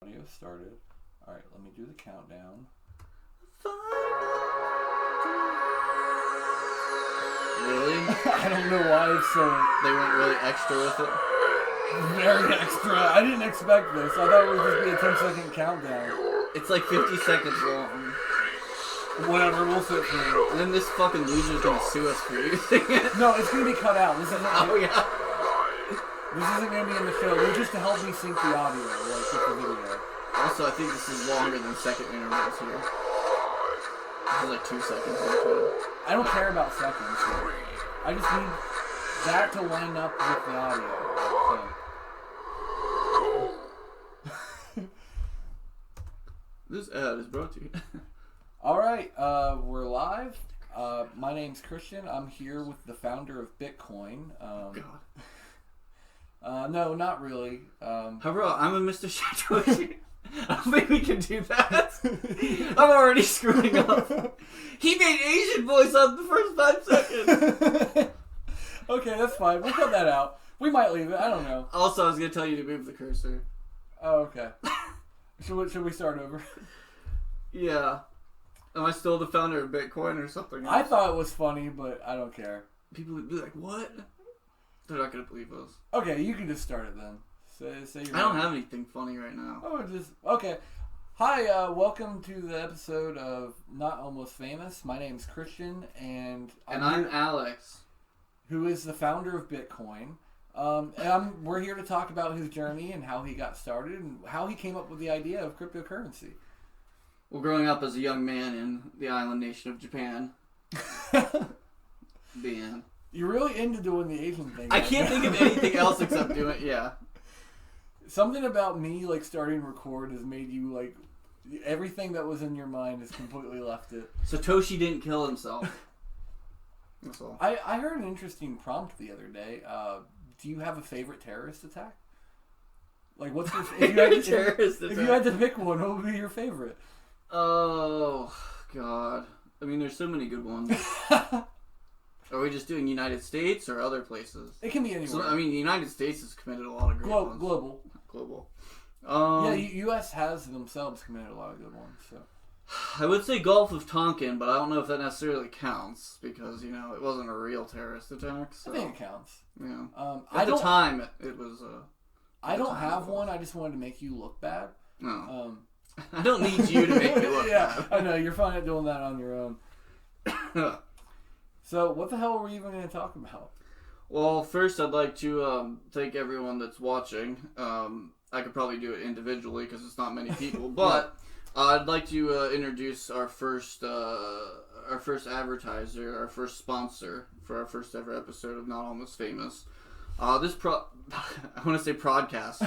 Audio started. Alright, let me do the countdown. Really? I don't know why it's so... They went really extra with it? Very extra. I didn't expect this. I thought it would just be a 10-second countdown. It's like 50 seconds long. Whatever, we'll sit through it. And then this fucking loser's gonna sue us for using it. No, it's gonna be cut out. This isn't... Oh, yeah. This isn't gonna be in the show. You're just to help me sync the audio, like, with the video. Also, I think this is longer than second intervals here. This is like 2 seconds into it. I don't care about seconds. I just need that to line up with the audio. So. This ad is brought to you. Alright, we're live. My name's Christian. I'm here with the founder of Bitcoin. God. No, not really. Hello, I'm a Mr. Shatoshi. I don't think we can do that. I'm already screwing up. He made Asian voice on the first 5 seconds. Okay, that's fine. We'll cut that out. We might leave it. I don't know. Also, I was going to tell you to move the cursor. Oh, okay. Should we start over? Yeah. Am I still the founder of Bitcoin or something else? I thought it was funny, but I don't care. People would be like, what? They're not going to believe us. Okay, you can just start it then. Say I don't have anything funny right now. Oh, okay. Hi, welcome to the episode of Not Almost Famous. My name's Christian, and I'm Alex, who is the founder of Bitcoin. We're here to talk about his journey and how he got started and how he came up with the idea of cryptocurrency. Well, growing up as a young man in the island nation of Japan, being... You're really into doing the Asian thing. I can't think of anything else except doing it, yeah. Something about me, like, starting to record has made you, like, everything that was in your mind has completely left it. Satoshi didn't kill himself. That's all. I heard an interesting prompt the other day. Do you have a favorite terrorist attack? Like, what's your... If you had to pick one, what would be your favorite? Oh, God. I mean, there's so many good ones. Are we just doing United States or other places? It can be anywhere. So, I mean, the United States has committed a lot of great ones. Global. Yeah, U.S. has themselves committed a lot of good ones. So I would say Gulf of Tonkin, but I don't know if that necessarily counts because, it wasn't a real terrorist attack. So. I think it counts. Yeah. At the time, it was... I don't have one. I just wanted to make you look bad. No. I don't need you to make me look bad. I know. You're fine at doing that on your own. So, what the hell are we even going to talk about? Well, first I'd like to thank everyone that's watching. I could probably do it individually because it's not many people, but I'd like to introduce our first advertiser, our first sponsor for our first ever episode of Not Almost Famous. I want to say podcast.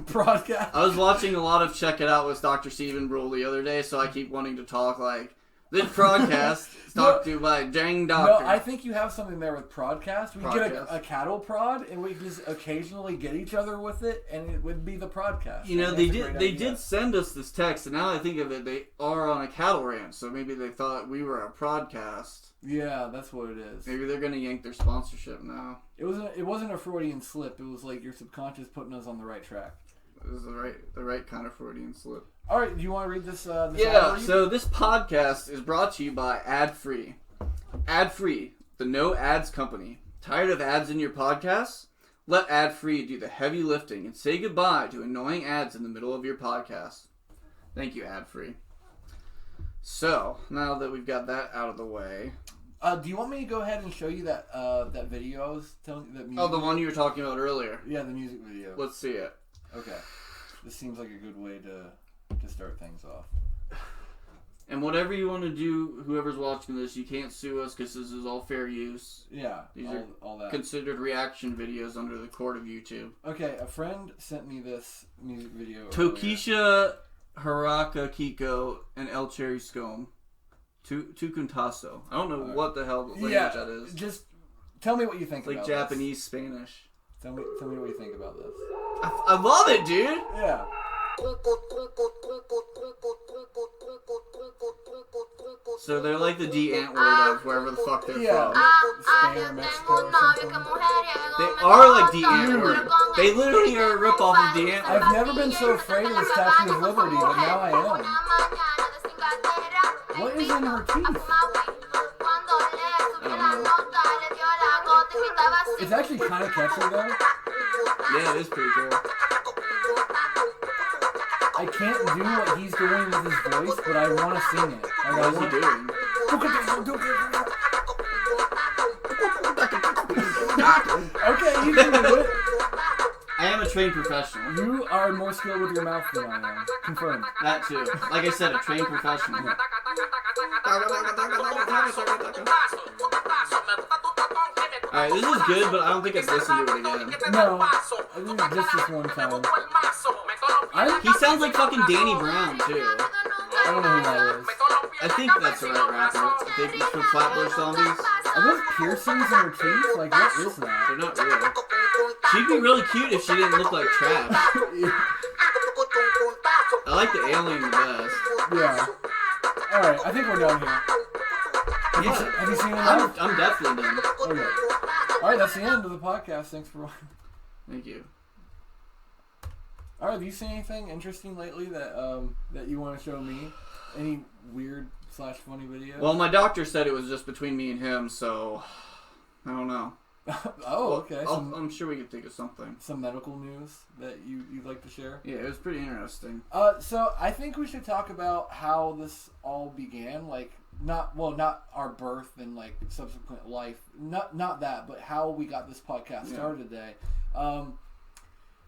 Broadcast. I was watching a lot of Check It Out with Dr. Stephen Brule the other day, so I keep wanting to talk like... This podcast is talked to by Jang Doctor. No, I think you have something there with prodcast. We get a cattle prod, and we just occasionally get each other with it, and it would be the prodcast. They did send us this text, and now I think of it, they are on a cattle ranch, so maybe they thought we were a prodcast. Yeah, that's what it is. Maybe they're gonna yank their sponsorship now. It wasn't a Freudian slip. It was like your subconscious putting us on the right track. It was the right kind of Freudian slip. All right, do you want to read this? Yeah. So this podcast is brought to you by AdFree. AdFree, the no ads company. Tired of ads in your podcasts? Let AdFree do the heavy lifting and say goodbye to annoying ads in the middle of your podcast. Thank you, AdFree. So now that we've got that out of the way, do you want me to go ahead and show you that video I was telling you? That music the one you were talking about earlier. Yeah, the music video. Let's see it. Okay. This seems like a good way to start things off. And whatever you want to do, whoever's watching this, you can't sue us because this is all fair use. Yeah, these are all that. Considered reaction videos under the court of YouTube. Okay, a friend sent me this music video. Tokisha Haraka Kiko and El Cherry Scone. Tukuntaso. I don't know what the hell language that is. Just tell me what you think about this. Like Japanese, Spanish. Tell me what you think about this. I love it, dude! Yeah. So they're like the D ant word of wherever the fuck they're from. Spain or Mexico or something. They are like D ant word. They literally are a ripoff of the antler. I've never been so afraid of the Statue of Liberty, but now I am. What is in her teeth? It's actually kind of catchy though. Yeah, it is pretty cool. I can't do what he's doing with his voice, but I want to sing it. What is he doing? Okay, you can do it. I am a trained professional. You are more skilled with your mouth than I am. Confirmed. That too. Like I said, a trained professional. Yeah. Alright, this is good, but I don't think I've listened to it again. No, I think it's just this one time. He sounds like fucking Danny Brown, too. I don't know who that is. I think that's the right rapper. I think he's from Flatbush Zombies. Are those piercings in her teeth? Like, what is that? They're not real. She'd be really cute if she didn't look like trash. I like the alien the best. Yeah. Alright, I think we're done here. Have you seen enough? I'm definitely done. Okay. Alright, that's the end of the podcast. Thanks for watching. Thank you. Alright, have you seen anything interesting lately that that you want to show me? Any weird / funny video? Well, my doctor said it was just between me and him, so I don't know. Oh, okay. I'm sure we could think of something. Some medical news that you'd like to share? Yeah, it was pretty interesting. So I think we should talk about how this all began. Like, not our birth and like subsequent life. Not that, but how we got this podcast started today.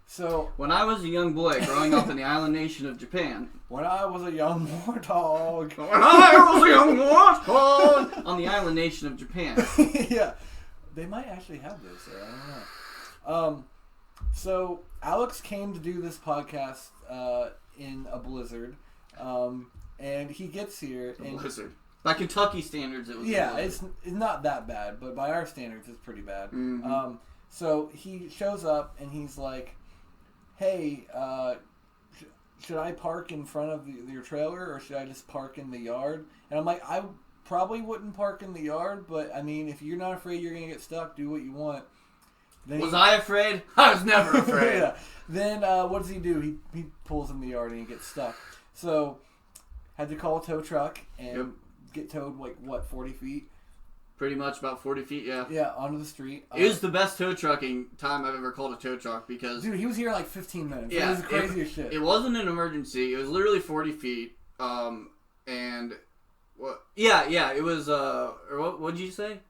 So when I was a young boy growing up in the island nation of Japan. When I was a young warthog. When I was a young warthog on the island nation of Japan. Yeah. They might actually have those there. I don't know. So Alex came to do this podcast in a blizzard, and he gets here. A blizzard. By Kentucky standards, it was. Yeah, it's not that bad, but by our standards, it's pretty bad. Mm-hmm. So he shows up and he's like, "Hey, should I park in front of your trailer or should I just park in the yard?" And I'm like, I probably wouldn't park in the yard, but I mean, if you're not afraid you're gonna get stuck, do what you want. Then was I afraid? I was never afraid. Yeah. Then what does he do? He pulls in the yard and he gets stuck. So had to call a tow truck and get towed like what, 40 feet? Pretty much about 40 feet, yeah. Yeah, onto the street. It was the best tow trucking time I've ever called a tow truck because... Dude, he was here in like 15 minutes. Yeah, it was the craziest shit. It wasn't an emergency. It was literally 40 feet. And... What? Yeah, it was... Or what did you say?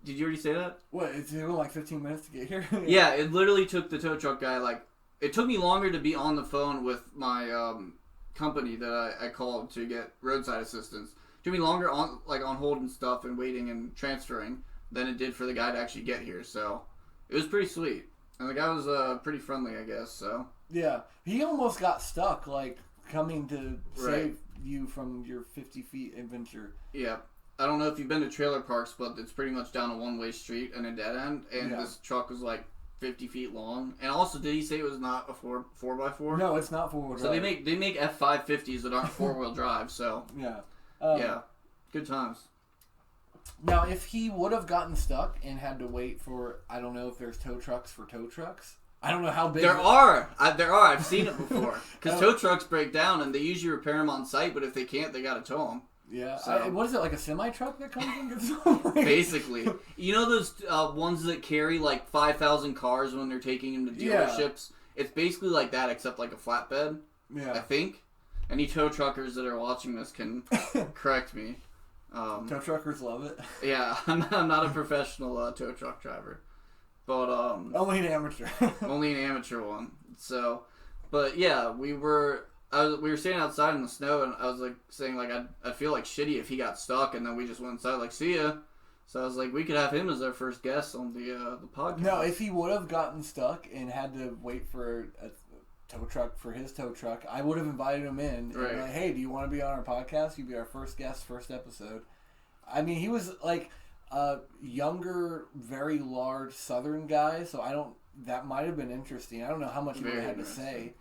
Did you already say that? What, it took like 15 minutes to get here? Yeah, it literally took the tow truck guy like... It took me longer to be on the phone with my company that I called to get roadside assistance. It took me longer on hold and stuff and waiting and transferring than it did for the guy to actually get here. So it was pretty sweet, and the guy was pretty friendly, I guess. So yeah, he almost got stuck like coming to save you from your 50 feet adventure. Yeah, I don't know if you've been to trailer parks, but it's pretty much down a one-way street and a dead end, and this truck was like 50 feet long. And also, did he say it was not a 4x4? No, it's not 4-wheel drive. So they make F550s that aren't 4-wheel drive. So yeah. Yeah, good times. Now, if he would have gotten stuck and had to wait for, I don't know if there's tow trucks for tow trucks. I don't know how big. There are. I've seen it before. Because tow trucks break down and they usually repair them on site, but if they can't, they gotta tow them. Yeah. So, what is it, like a semi-truck that comes and gets them? Basically. You know those ones that carry like 5,000 cars when they're taking them to dealerships? Yeah. It's basically like that, except like a flatbed. Yeah. I think. Any tow truckers that are watching this can correct me. Tow truckers love it. Yeah, I'm not a professional tow truck driver, but only an amateur. Only an amateur one. So, but yeah, we were standing outside in the snow, and I was like saying like I'd feel like shitty if he got stuck, and then we just went inside like see ya. So I was like, we could have him as our first guest on the podcast. No, if he would have gotten stuck and had to wait for a tow truck for his tow truck, I would have invited him in and like, hey, do you want to be on our podcast? You'd be our first guest, first episode. I mean, he was like a younger, very large Southern guy, so that might have been interesting. I don't know how much he would have had to say.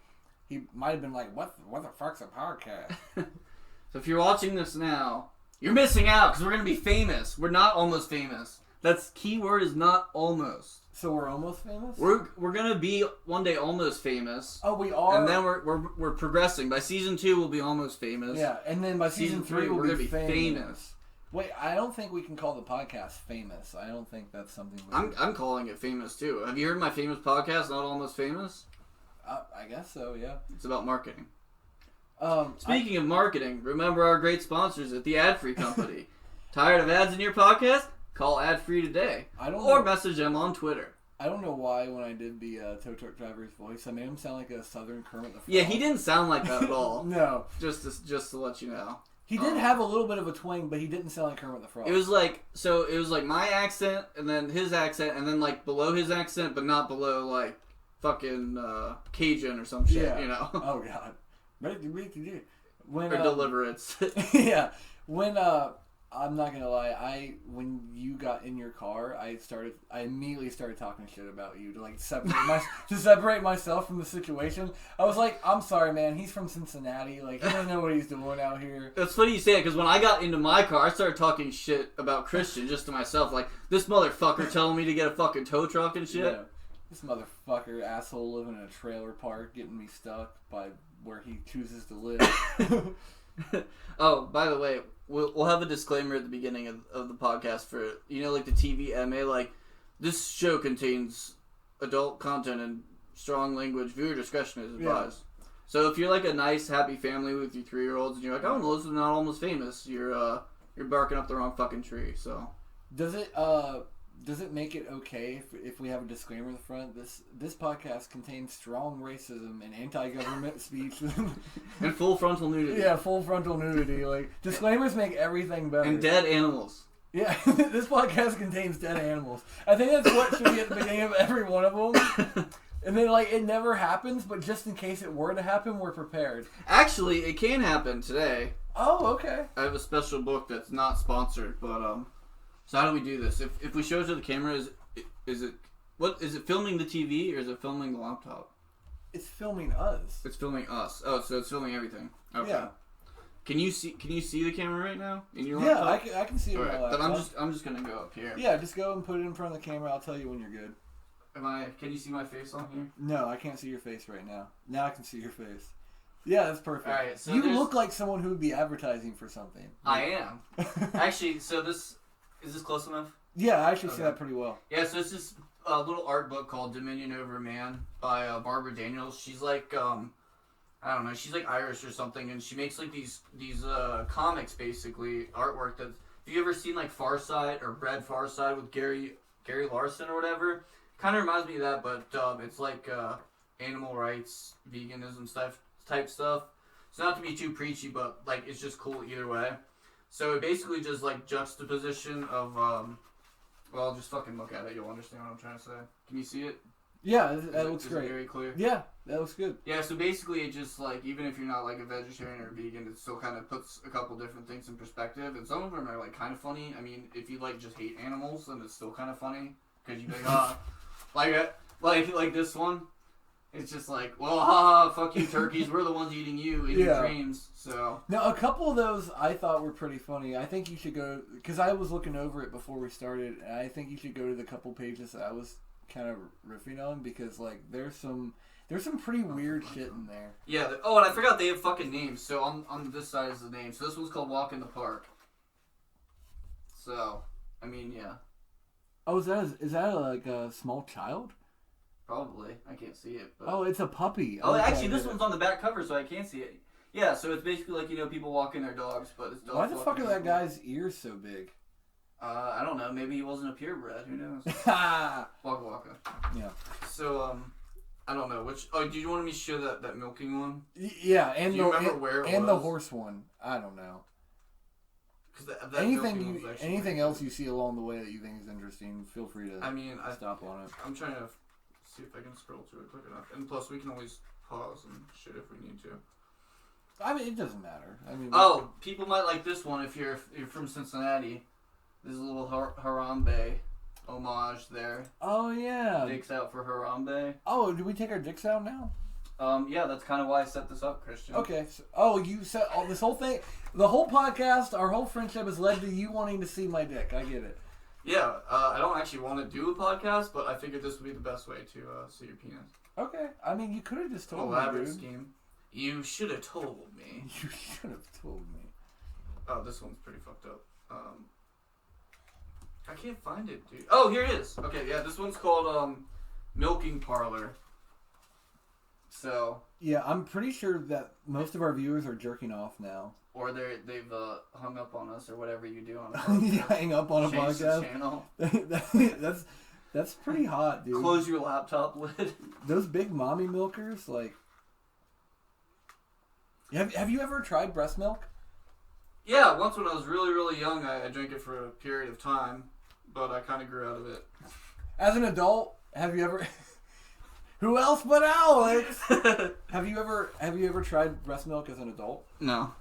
He might have been like, what the fuck's a podcast? So if you're watching this now, you're missing out because we're going to be famous. We're not almost famous. That's keyword is not almost. So we're almost famous? We're gonna be one day almost famous. Oh, we are? And then we're progressing. By season 2 we'll be almost famous. Yeah, and then by season 3 we're gonna be famous. Wait, I don't think we can call the podcast famous. I don't think that's something I'm calling it famous too. Have you heard my famous podcast, Not Almost Famous? I guess so, yeah. It's about marketing. Speaking of marketing, remember our great sponsors at the Ad Free Company. Tired of ads in your podcast? Call Ad Free today. Or message them on Twitter. I don't know why when I did the tow truck driver's voice, I made him sound like a Southern Kermit the Frog. Yeah, he didn't sound like that at all. No. Just to let you know. He did have a little bit of a twang, but he didn't sound like Kermit the Frog. It was like my accent, and then his accent, and then like below his accent, but not below like fucking Cajun or some shit, you know? Oh, God. When, or Deliverance. Yeah. When, I'm not gonna lie, when you got in your car, I immediately started talking shit about you to separate myself from the situation. I was like, I'm sorry, man, he's from Cincinnati, like, he doesn't know what he's doing out here. That's funny you say it, because when I got into my car, I started talking shit about Christian just to myself, like, this motherfucker telling me to get a fucking tow truck and shit. Yeah. This motherfucker asshole living in a trailer park, getting me stuck by where he chooses to live. Oh, by the way, we'll have a disclaimer at the beginning of the podcast for, like the TVMA, like, this show contains adult content and strong language. Viewer discretion is advised. Yeah. So if you're like a nice, happy family with your 3-year-olds and you're like, I want to listen to Not Almost Famous, you're barking up the wrong fucking tree, so. Does it make it okay if we have a disclaimer in the front? This podcast contains strong racism and anti-government speech. And full frontal nudity. Yeah, full frontal nudity. Like, disclaimers make everything better. And dead animals. Yeah, this podcast contains dead animals. I think that's what should be at the beginning of every one of them. And then, like, it never happens, but just in case it were to happen, we're prepared. Actually, it can happen today. Oh, okay. I have a special book that's not sponsored, but, so how do we do this? If we show it to the camera, is it filming the TV or is it filming the laptop? It's filming us. It's filming us. Oh, so it's filming everything. Okay. Yeah. Can you see the camera right now in your laptop? Yeah, I can see it. Right. Then I'm just gonna go up here. Yeah, just go and put it in front of the camera. I'll tell you when you're good. Can you see my face on here? No, I can't see your face right now. Now I can see your face. Yeah, that's perfect. All right, so you look like someone who would be advertising for something. I am. Actually, so this. Is this close enough? Yeah, I actually see that pretty well. Yeah, so it's this little art book called Dominion Over Man by Barbara Daniels. She's like, I don't know, she's like Irish or something, and she makes like these comics, basically, artwork that, have you ever seen like Far Side or read Far Side with Gary Larson or whatever? Kind of reminds me of that, but it's like animal rights, veganism type stuff. So not to be too preachy, but like it's just cool either way. So it basically just like juxtaposition of, well, just fucking look at it. You'll understand what I'm trying to say. Can you see it? Yeah, that looks great. Is it very clear? Yeah, that looks good. Yeah, so basically it just like, even if you're not like a vegetarian or a vegan, it still kind of puts a couple different things in perspective. And some of them are like kind of funny. I mean, if you like just hate animals, then it's still kind of funny. Because you'd be like, like this one. It's just like, well, haha, fuck you turkeys, we're the ones eating you in your dreams, so. Now, a couple of those I thought were pretty funny. I think you should go, because I was looking over it before we started, and I think you should go to the couple pages that I was kind of riffing on, because, like, there's some pretty weird shit in there. Yeah, and I forgot they have fucking names, so on this side is the name. So this one's called Walk in the Park. So, I mean, yeah. Oh, is that like a small child? Probably. I can't see it. But... Oh, it's a puppy. Oh, okay, actually, this one's on the back cover, so I can see it. Yeah, so it's basically like, people walking their dogs, but it's dogs. Why the fuck are that guy's ears so big? I don't know. Maybe he wasn't a purebred. Who knows? Waka Waka. Yeah. So, I don't know. Do you want me to show that milking one? Yeah, and the horse one. I don't know. That anything else you see along the way that you think is interesting, feel free to stop on it. I'm trying to see if I can scroll to it quick enough. And plus, we can always pause and shit if we need to. I mean, it doesn't matter. I mean, people might like this one if you're from Cincinnati. There's a little Harambe homage there. Oh, yeah. Dicks out for Harambe. Oh, do we take our dicks out now? Yeah, that's kind of why I set this up, Christian. Okay. So, you set this whole thing, the whole podcast, our whole friendship has led to you wanting to see my dick. I get it. Yeah, I don't actually want to do a podcast, but I figured this would be the best way to see your penis. Okay. I mean, you could have just told me, Elaborate dude. scheme. You should have told me. You should have told me. Oh, this one's pretty fucked up. I can't find it, dude. Oh, here it is. Okay, yeah, this one's called Milking Parlor. So. Yeah, I'm pretty sure that most of our viewers are jerking off now. Or they've hung up on us or whatever you do on a podcast. Yeah, hang up on a Change podcast. The channel. That's pretty hot, dude. Close your laptop lid. Those big mommy milkers, like. Have you ever tried breast milk? Yeah, once when I was really, really young, I drank it for a period of time, but I kind of grew out of it. As an adult, have you ever? Who else but Alex? Have you ever tried breast milk as an adult? No.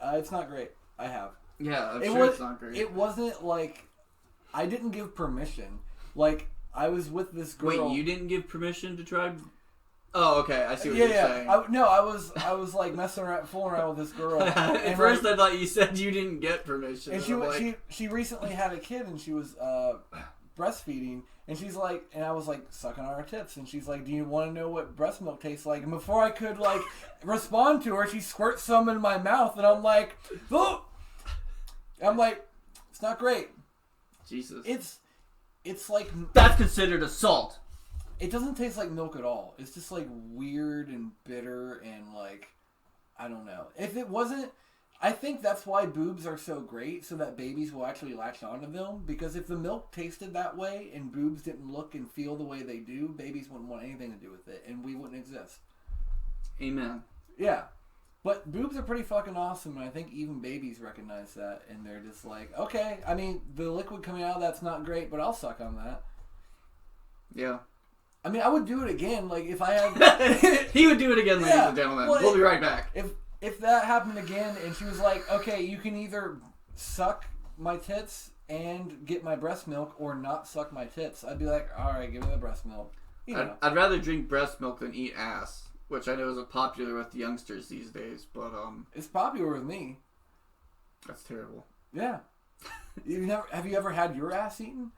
It's not great. I have. Yeah, I'm sure it's not great. It wasn't like I didn't give permission. Like I was with this girl. Wait, you didn't give permission to try? Oh, okay. I see what you're saying. I was like messing around, fooling around with this girl. At first, I thought you said you didn't get permission. And she recently had a kid, and she was breastfeeding, and she's like, and I was like sucking on her tits, and she's like, "Do you want to know what breast milk tastes like?" And before I could like respond to her, she squirts some in my mouth, and I'm like, "Oh!" I'm like, "It's not great." Jesus. It's like that's considered assault. It doesn't taste like milk at all. It's just like weird and bitter and like I don't know. If it wasn't, I think that's why boobs are so great, so that babies will actually latch onto them. Because if the milk tasted that way and boobs didn't look and feel the way they do, babies wouldn't want anything to do with it, and we wouldn't exist. Amen. Yeah. But boobs are pretty fucking awesome, and I think even babies recognize that, and they're just like, okay, I mean, the liquid coming out of that's not great, but I'll suck on that. Yeah. I mean, I would do it again, like, if I had... He would do it again, ladies and gentlemen. Well, we'll be right back. If that happened again, and she was like, okay, you can either suck my tits and get my breast milk, or not suck my tits, I'd be like, alright, give me the breast milk. You know. I'd rather drink breast milk than eat ass, which I know isn't popular with the youngsters these days, but, It's popular with me. That's terrible. Yeah. Have you ever had your ass eaten?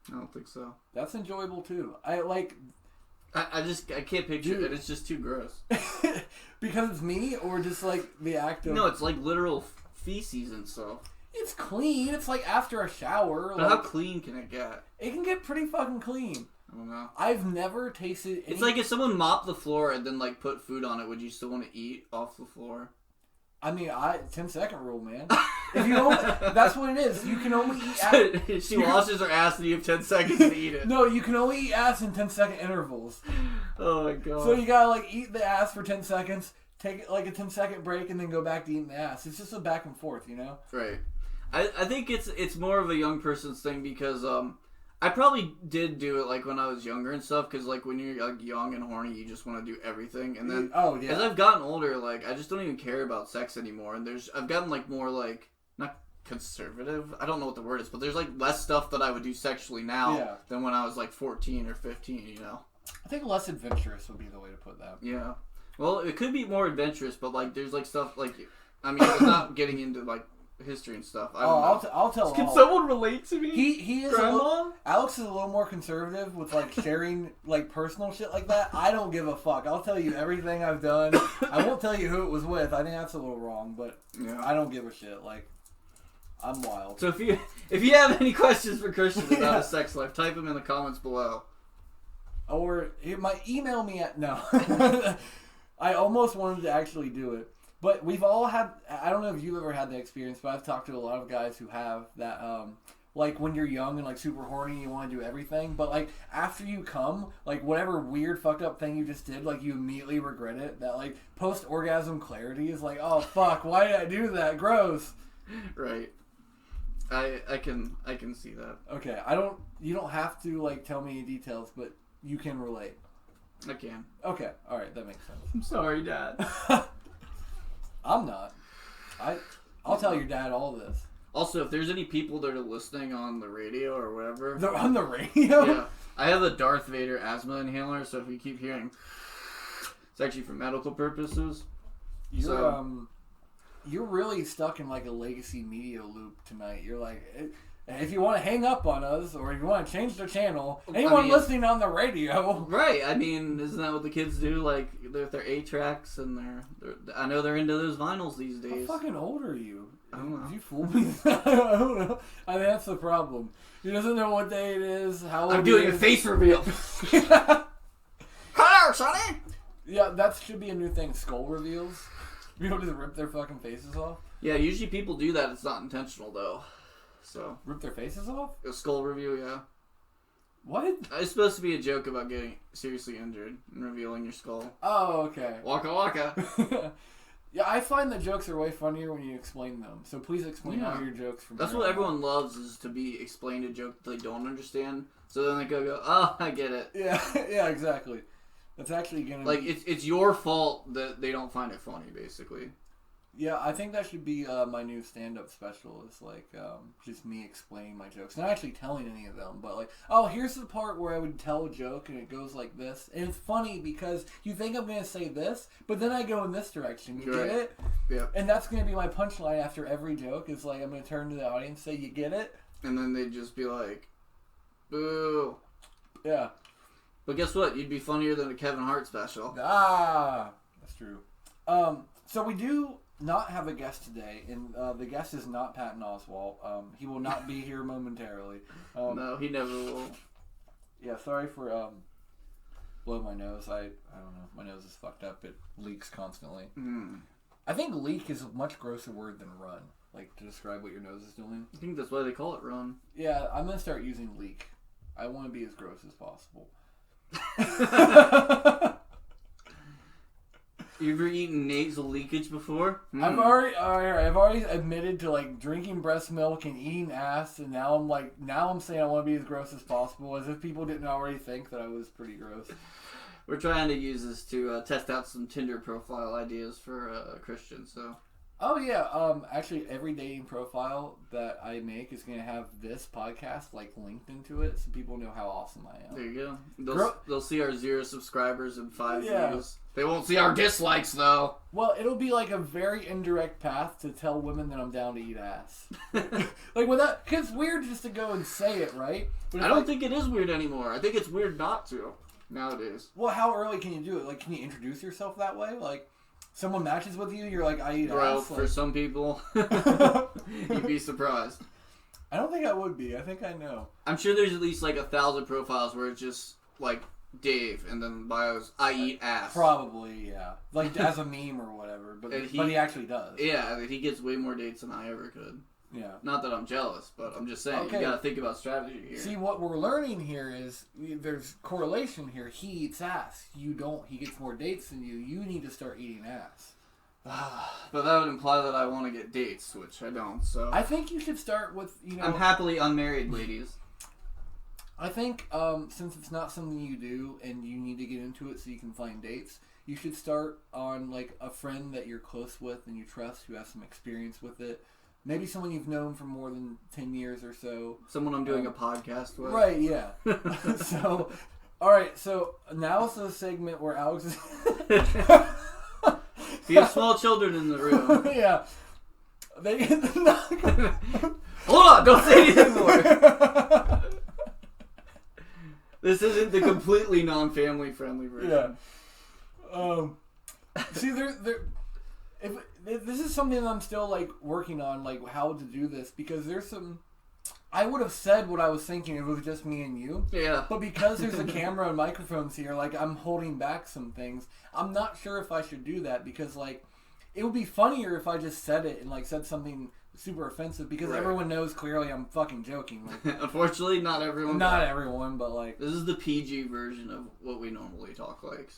I don't think so. That's enjoyable too. I can't picture it. It's just too gross. Because it's me, or just like the act of... No, it's like literal feces and stuff. It's clean. It's like after a shower. But how clean can it get? It can get pretty fucking clean. I don't know. I've never tasted... It's like if someone mopped the floor and then like put food on it, would you still want to eat off the floor? I mean, 10-second rule, man. If you only, that's what it is. You can only eat ass. She washes her ass and you have 10 seconds to eat it. No, you can only eat ass in 10-second intervals. Oh my god. So you gotta like eat the ass for 10 seconds, take like a 10-second break, and then go back to eating the ass. It's just a back and forth, you know? Right. I think it's more of a young person's thing because I probably did do it like when I was younger and stuff, because like when you're like young and horny, you just want to do everything, and then as I've gotten older, like I just don't even care about sex anymore, and I've gotten like more like not conservative, I don't know what the word is, but there's like less stuff that I would do sexually now than when I was like 14 or 15, you know. I think less adventurous would be the way to put that. Yeah. Well, it could be more adventurous, but like there's like stuff like, I mean, it's not getting into like history and stuff. I'll tell. Can someone relate to me? He is. Alex is a little more conservative with like sharing like personal shit like that. I don't give a fuck. I'll tell you everything I've done. I won't tell you who it was with. I think that's a little wrong, but I don't give a shit. Like, I'm wild. So if you have any questions for Christian about his sex life, type them in the comments below. Or he might email me at no. I almost wanted to actually do it. But we've all had, I don't know if you've ever had that experience, but I've talked to a lot of guys who have that, like when you're young and like super horny, you want to do everything, but like after you come, like whatever weird fucked up thing you just did, like you immediately regret it. That like post-orgasm clarity is like, oh fuck, why did I do that? Gross. Right. I can see that. Okay, you don't have to like tell me any details, but you can relate. I can. Okay, alright, that makes sense. I'm sorry, Dad. I'm not. I'll tell your dad all this. Also, if there's any people that are listening on the radio or whatever... They're on the radio? Yeah. I have a Darth Vader asthma inhaler, so if you keep hearing... It's actually for medical purposes. you're really stuck in like a legacy media loop tonight. You're like, if you want to hang up on us or if you want to change the channel, anyone listening on the radio. Right. I mean, isn't that what the kids do? Like, their 8-tracks and I know they're into those vinyls these days. How fucking old are you? I don't know. Did you fool me? I don't know. I mean, that's the problem. He doesn't know what day it is, how old I'm doing a face reveal. Hello, Sonny! Yeah, that should be a new thing. Skull reveals. People just rip their fucking faces off. Yeah, usually people do that. It's not intentional, though. So Rip their faces off? A skull review, yeah. What? It's supposed to be a joke about getting seriously injured and revealing your skull. Oh, okay. Waka waka. Yeah, I find that jokes are way funnier when you explain them. So please explain all your jokes from That's what everyone loves, is to be explained a joke that they don't understand. So then they go, oh, I get it. Yeah, exactly. That's actually gonna be... it's your fault that they don't find it funny, basically. Yeah, I think that should be my new stand-up special. Is like just me explaining my jokes, not actually telling any of them, but like, oh, here's the part where I would tell a joke and it goes like this, and it's funny because you think I'm gonna say this, but then I go in this direction. You get it? Yeah. And that's gonna be my punchline after every joke. Is like I'm gonna turn to the audience, say, "You get it?" And then they'd just be like, "Boo." Yeah. But guess what? You'd be funnier than a Kevin Hart special. That's true. So we do not have a guest today, and the guest is not Patton Oswalt. He will not be here momentarily. No, he never will. Yeah, sorry for blow my nose. I don't know. My nose is fucked up. It leaks constantly. I think leak is a much grosser word than run, like to describe what your nose is doing. I think that's why they call it run. Yeah, I'm gonna start using leak. I want to be as gross as possible. You ever eaten nasal leakage before? I've already admitted to like drinking breast milk and eating ass, and now I'm saying I want to be as gross as possible, as if people didn't already think that I was pretty gross. We're trying to use this to test out some Tinder profile ideas for Christians. So. Oh yeah, actually every dating profile that I make is gonna have this podcast like linked into it, so people know how awesome I am. There you go. They'll see our 0 subscribers and 5 views. They won't see our dislikes though. Well, it'll be like a very indirect path to tell women that I'm down to eat ass. Like without, cause it's weird just to go and say it, right? But I don't think it is weird anymore. I think it's weird not to nowadays. Well, how early can you do it? Like, can you introduce yourself that way? Like. Someone matches with you, you're like, I eat ass. For some people, you'd be surprised. I don't think I would be. I think I know. I'm sure there's at least like 1,000 profiles where it's just like Dave and then bios, I eat ass. Probably, yeah. Like as a meme or whatever. But he actually does. Yeah, he gets way more dates than I ever could. Yeah. Not that I'm jealous, but I'm just saying, you gotta think about strategy here. See, what we're learning here is there's correlation here. He eats ass. You don't. He gets more dates than you. You need to start eating ass. But that would imply that I want to get dates, which I don't, so... I think you should start with, I'm happily unmarried, ladies. I think, since it's not something you do, and you need to get into it so you can find dates, you should start on, like, a friend that you're close with and you trust who has some experience with it. Maybe someone you've known for more than 10 years or so. Someone I'm doing a podcast with. Right, yeah. So, alright, so now it's a segment where Alex is... If you have small children in the room. Yeah. They Hold on, don't say anything more. This isn't the completely non-family friendly version. Yeah. See, this is something that I'm still like working on, like how to do this, because there's some. I would have said what I was thinking if it was just me and you. Yeah. But because there's a camera and microphones here, like I'm holding back some things. I'm not sure if I should do that, because like it would be funnier if I just said it and like said something super offensive, because everyone knows clearly I'm fucking joking. Like, unfortunately, not everyone. Not everyone, but like this is the PG version of what we normally talk like.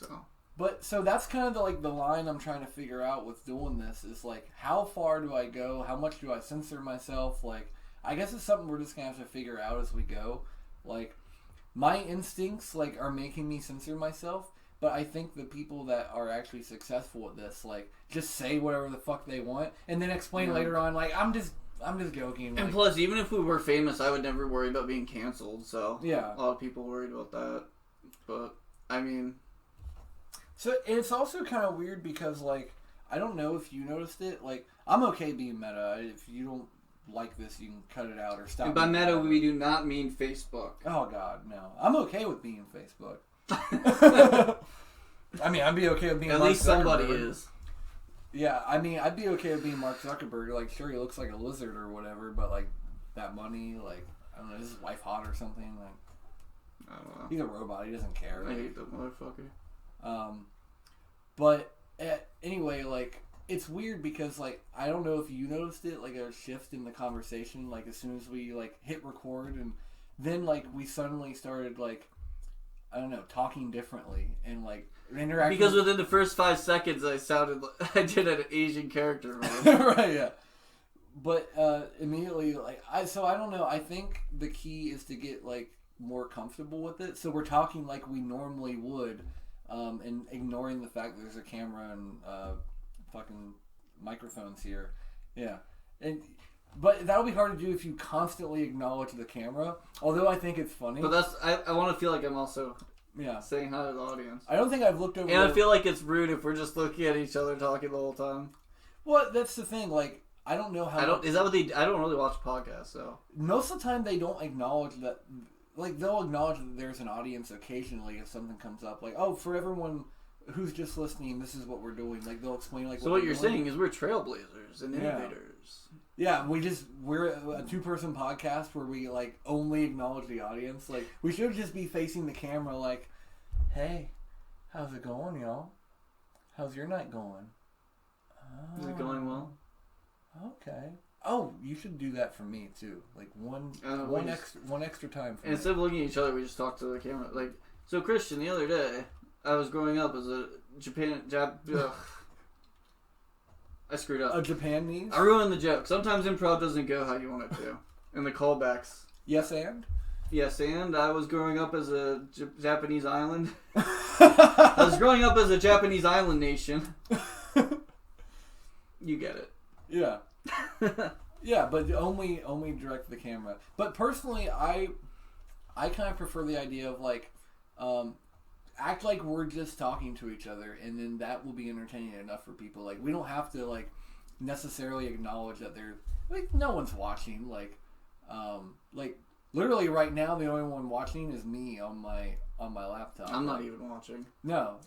So that's kind of the line I'm trying to figure out with doing this is like, how far do I go? How much do I censor myself? Like, I guess it's something we're just gonna have to figure out as we go. Like, my instincts like are making me censor myself, but I think the people that are actually successful at this, like, just say whatever the fuck they want and then explain later on, like, I'm just joking. And plus, even if we were famous, I would never worry about being canceled. So yeah, a lot of people worried about that. But I mean. So it's also kind of weird because, like, I don't know if you noticed it. Like, I'm okay being meta. If you don't like this, you can cut it out or stop. And by meta, we do not mean Facebook. Oh, God, no. I'm okay with being Facebook. I mean, I'd be okay with being At Mark least somebody Zuckerberg. is. Yeah, I mean, I'd be okay with being Mark Zuckerberg. Like, sure, he looks like a lizard or whatever, but, like, that money, like, I don't know, is his wife hot or something? Like, I don't know. he's a robot. He doesn't care. I Like, hate that motherfucker. But anyway, like, it's weird because, like, I don't know if you noticed it, like, a shift in the conversation, like, as soon as we, like, hit record, and then, like, we suddenly started, like, I don't know, talking differently, and, like, interacting. Because within the first 5 seconds, I did an Asian character. Right, yeah. But, immediately, like, I don't know, I think the key is to get, like, more comfortable with it, so we're talking like we normally would, and ignoring the fact that there's a camera and, fucking microphones here. Yeah. But that'll be hard to do if you constantly acknowledge the camera. Although I think it's funny. But I want to feel like I'm also yeah saying hi to the audience. I don't think I've looked over. And I feel like it's rude if we're just looking at each other talking the whole time. Well, that's the thing. Like, I don't know how. I don't really watch podcasts, so most of the time they don't acknowledge that. Like, they'll acknowledge that there's an audience occasionally if something comes up. Like, oh, for everyone who's just listening, this is what we're doing. Like, they'll explain, like, so what you're saying is we're trailblazers and innovators. Yeah, we're a 2-person podcast where we, like, only acknowledge the audience. Like, we should just be facing the camera like, hey, how's it going, y'all? How's your night going? Is it going well? Okay. Oh, you should do that for me too. Like one extra time for me. Instead of looking at each other, we just talk to the camera. Like, so Christian, the other day, I was growing up as a I screwed up. A Japanese? I ruined the joke. Sometimes improv doesn't go how you want it to. And the callbacks. Yes, and? Yes, and I was growing up as a Japanese island. I was growing up as a Japanese island nation. You get it. Yeah. Yeah, but only direct the camera. But personally, I kind of prefer the idea of, like, act like we're just talking to each other, and then that will be entertaining enough for people. Like, we don't have to, like, necessarily acknowledge that they're, like, no one's watching. Like, literally right now, the only one watching is me on my laptop. I'm not even watching. No,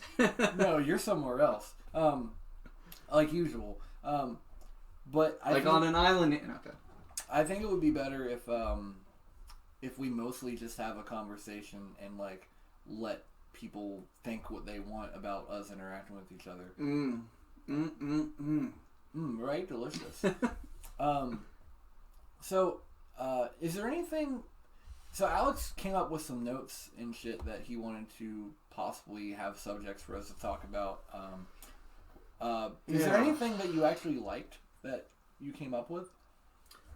you're somewhere else. Like usual. But I like think, on an island. Okay. I think it would be better if we mostly just have a conversation and, like, let people think what they want about us interacting with each other. Right? Delicious. So, is there anything... So Alex came up with some notes and shit that he wanted to possibly have subjects for us to talk about. Is there anything that you actually liked that you came up with?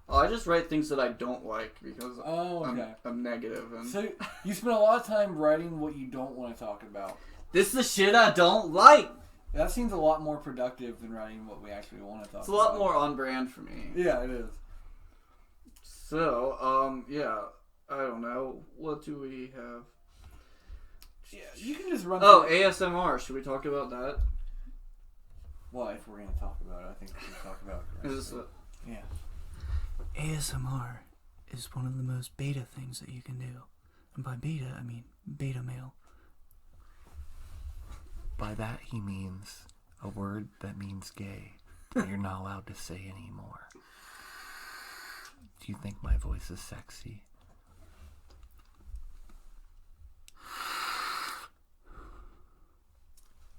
Oh, I just write things that I don't like because I'm negative. And so you spend a lot of time writing what you don't want to talk about. This is the shit I don't like. That seems a lot more productive than writing what we actually want to talk about. It's a lot more on brand for me. Yeah, it is. So, yeah, I don't know. What do we have? Yeah, you can just run. Oh, ASMR. Should we talk about that? Well, if we're going to talk about it, I think we should talk about it. Is this yeah. ASMR is one of the most beta things that you can do. And by beta, I mean beta male. By that he means a word that means gay that you're not allowed to say anymore. Do you think my voice is sexy?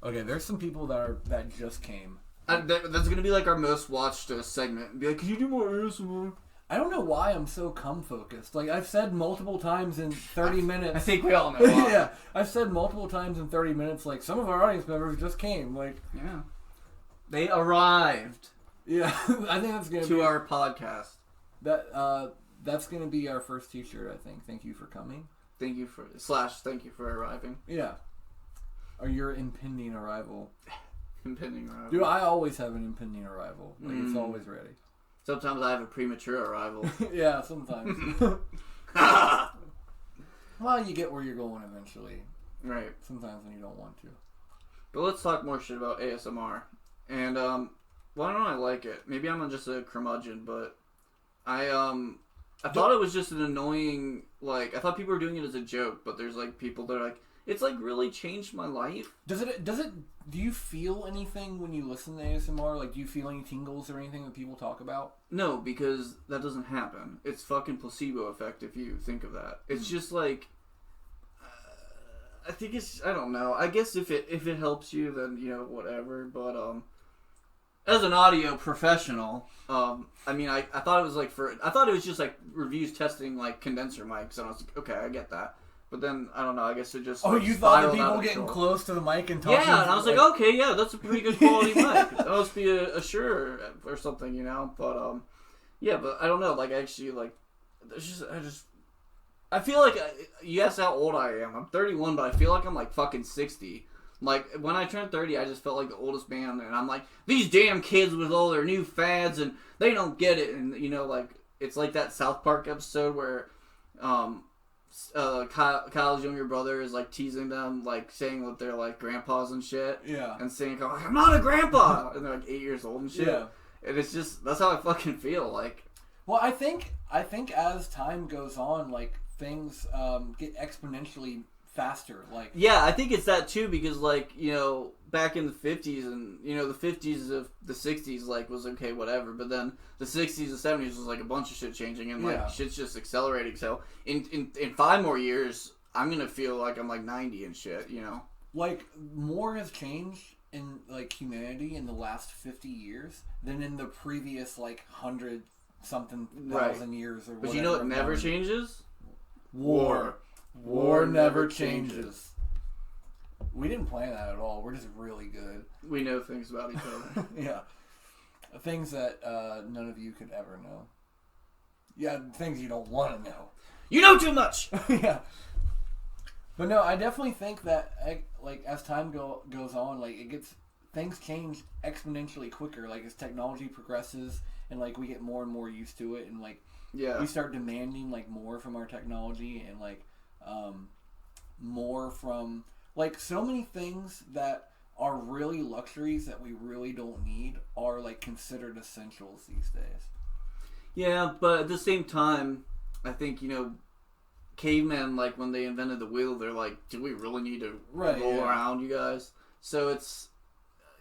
Okay, there's some people that just came. That's gonna be like our most watched segment. Be like, can you do more ASMR? I don't know why I'm so cum-focused. Like, I've said multiple times in 30 minutes... I think we all know why. Yeah, I've said multiple times in 30 minutes, like, some of our audience members just came. Like, yeah. They arrived. Yeah, I think that's going to our podcast. That's going to be our first t-shirt, I think. Thank you for coming. Thank you for arriving. Yeah. Or your impending arrival. Impending arrival. Dude, I always have an impending arrival. Like, it's always ready. Sometimes I have a premature arrival. Yeah, sometimes. Well, you get where you're going eventually. Right. Sometimes when you don't want to. But let's talk more shit about ASMR. And well, I don't know. I like it. Maybe I'm just a curmudgeon, but I thought it was just an annoying. Like I thought people were doing it as a joke, but there's like people that are like, it's like really changed my life. Does it? Do you feel anything when you listen to ASMR? Like, do you feel any tingles or anything that people talk about? No, because that doesn't happen. It's fucking placebo effect if you think of that. It's just like, I think it's, I don't know. I guess if it helps you, then, you know, whatever. But, as an audio professional, I mean, I thought it was like I thought it was just like reviews testing like condenser mics. And I was like, okay, I get that. But then, I don't know, I guess it just... Oh, like, you thought the people getting control. close to the mic and talking... Yeah, and I was like, okay, yeah, that's a pretty good quality mic. That must be a Shure or something, you know? But, yeah, but I don't know, like, actually, like, I feel like, you asked how old I am. I'm 31, but I feel like I'm, like, fucking 60. Like, when I turned 30, I just felt like the oldest man, and I'm like, these damn kids with all their new fads, and they don't get it, and, you know, like, it's like that South Park episode where, Kyle's younger brother is like teasing them, like saying that they're like grandpas and shit. Yeah. And saying, like, I'm not a grandpa! And they're like 8 years old and shit. Yeah. And it's just, that's how I fucking feel. Like, well, I think as time goes on, like, things get exponentially faster. Like, yeah, I think it's that too, because, like, you know, back in the 50s and, you know, the 50s of the 60s, like, was okay, whatever. But then the 60s and 70s was like a bunch of shit changing, and like shit's just accelerating. So in 5 more years, I'm gonna feel like I'm like 90 and shit, you know. Like, more has changed in like humanity in the last 50 years than in the previous like 100-something thousand years or whatever. But you know what never changes? War. War never changes. We didn't plan that at all. We're just really good. We know things about each other. Yeah. Things that none of you could ever know. Yeah, things you don't want to know. You know too much! Yeah. But no, I definitely think that, like, as time goes on, like, things change exponentially quicker. Like, as technology progresses and, like, we get more and more used to it and, like, we start demanding, like, more from our technology and, like, more from... Like, so many things that are really luxuries that we really don't need are, like, considered essentials these days. Yeah, but at the same time, I think, you know, cavemen, like, when they invented the wheel, they're like, do we really need to roll around, you guys? So it's,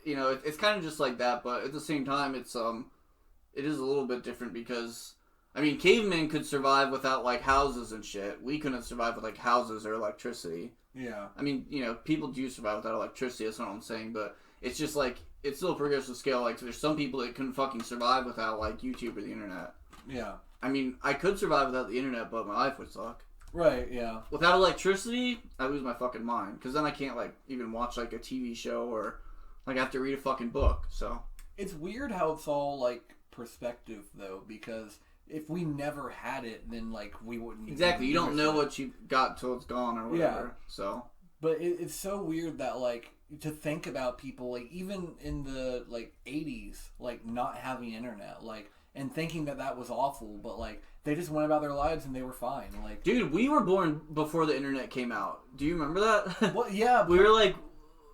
you know, it's kind of just like that, but at the same time, it is a little bit different because, I mean, cavemen could survive without, like, houses and shit. We couldn't survive with, like, houses or electricity. Yeah. I mean, you know, people do survive without electricity, that's not what I'm saying, but it's just, like, it's still a progressive scale. Like, there's some people that couldn't fucking survive without, like, YouTube or the internet. Yeah. I mean, I could survive without the internet, but my life would suck. Right, yeah. Without electricity, I lose my fucking mind. Because then I can't, like, even watch, like, a TV show or, like, I have to read a fucking book, so. It's weird how it's all, like, perspective, though, because if we never had it, then, like, we wouldn't... Exactly, you don't know what you got till it's gone or whatever, so. But it's so weird that, like, to think about people, like, even in the, like, 80s, like, not having internet, like, and thinking that was awful, but, like, they just went about their lives and they were fine. Like, dude, we were born before the internet came out. Do you remember that? Well, yeah. We were, like,